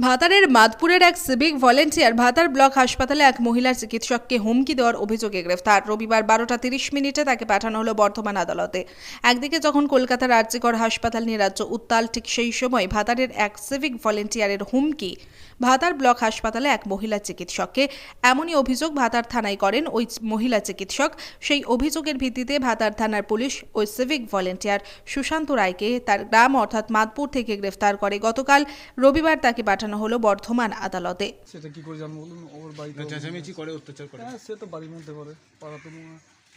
ভাতারের মাদপুরের এক civic volunteer ভাতার block হাসপাতালে এক মহিলার চিকিৎসককে হুমকি দেওয়ার অভিযোগে গ্রেফতার। রবিবার 12:30 তাকে পাঠানো হলো বর্ধমান আদালতে। একদিকে যখন কলকাতার আরজিকর হাসপাতাল নিয়ে রাজ্য উত্তাল, ঠিক সেই সময় ভাতারের এক সিভিক ভলেন্টিয়ারের হুমকি ভাতার ব্লক হাসপাতালে এক মহিলা চিকিৎসককে। এমনই অভিযোগ ভাতার থানায় করেন ওই মহিলা চিকিৎসক। সেই অভিযোগের ভিত্তিতে ভাতার থানার পুলিশ ওই সিভিক ভলেন্টিয়ার সুশান্ত রায়কে তার গ্রাম অর্থাৎ মাদপুর থেকে গ্রেফতার করে। গতকাল রবিবার তাকে পাঠানো হলো বর্ধমান আদালতে। সেটা কি করে জানবো বলুন? ওর বাড়িতে চেঁচামেচি করে, অত্যাচার করে। হ্যাঁ, সে তো বাড়ির মধ্যে করে, পাড়াতে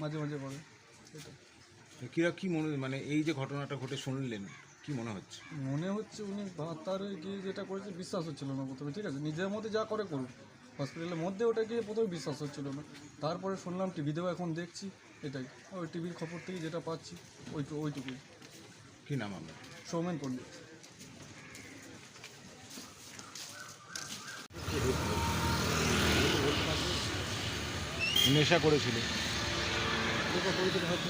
মাঝে মাঝে করে। সেটা কি মনে, মানে এই যে ঘটনাটা ঘটে শুনলেন, কি মনে হচ্ছে? মনে হচ্ছে উনি তার গিয়ে যেটা করেছে বিশ্বাস হচ্ছিল না প্রথমে। ঠিক আছে, নিজের মধ্যে যা করে করুন, হসপিটালের মধ্যে ওটা গিয়ে প্রথমে বিশ্বাস হচ্ছিল না। তারপরে শুনলাম টিভিতেও এখন দেখছি, এটাই ওই টিভির খবর থেকে যেটা পাচ্ছি ওইটুকুই। কি নাম আপনার? সৌমেন পণ্ডিত। নেশা করেছিল? হয়তো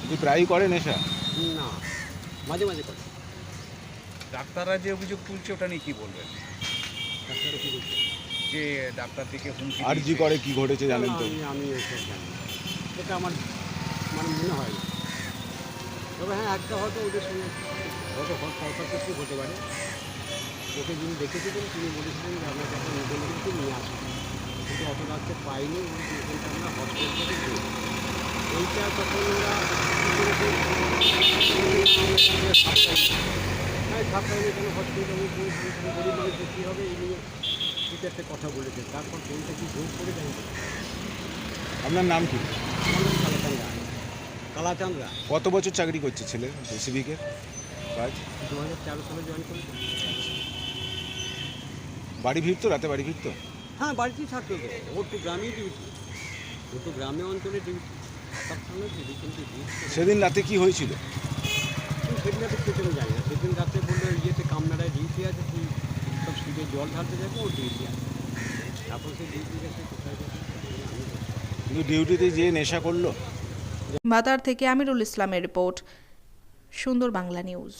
কি প্রায়ই করে নেশা? না, মাঝে মাঝে করে। ডাক্তাররা যে অভিযোগ তুলছে ওটা নিয়ে কি বলবেন? ডাক্তাররা কি বলছে? যে ডাক্তার থেকে হুমকি আর জি দিয়েছে। করে কি ঘটেছে জানেন তো? আমি এসব জানি না। এটা আমার মানে মনে হয় না। তবে হ্যাঁ, একটা হয়তো ওদের সঙ্গে হয়তো কিছু হতে পারে। ওকে যিনি দেখেছিলেন তিনি বলেছিলেন যে আপনার কাছে নিজে নিয়ে আসুন, কিন্তু অত রাত্রে পাইনি। এখানটা আমরা হসপিটাল থেকে দিই এইটা তখন ওরা হ্যাঁ সাপ্তাহে কোনো হসপিটালে গরিব মানুষের কী হবে এই নিয়ে কিছু একটা কথা বলেছে। তারপর কোনটা কি ভোগ করে জানি না। আপনার নাম কি? কালাচাঁদরা কত বছর চাকরি করছে ছেলে সিভিকের কাজ? 2013 সালে জয়েন করেছে। বাড়ি ফিরতো, রাতে বাড়ি ফিরতো? হ্যাঁ, বাড়িতেই থাকতো তো। ওর তো গ্রামেই ডিউটি, ওর তো গ্রামে অঞ্চলে ডিউটি। কিন্তু সেদিন রাতে কি হয়েছিল? সেদিন রাতে সেদিন জানি না। সেদিন রাতে বললো ইয়েতে কামনাড়ায় ডিউটি আছে, তুই সব শীতে জল ঢালতে যাবো, ওর ডিউটি আছে। তারপর সে ডিউটি গেছে, কোথায় গেছে আমি কিন্তু ডিউটিতে যেয়ে নেশা করলো। ভাতার থেকে আমিরুল ইসলামের রিপোর্ট, সুন্দর বাংলা নিউজ।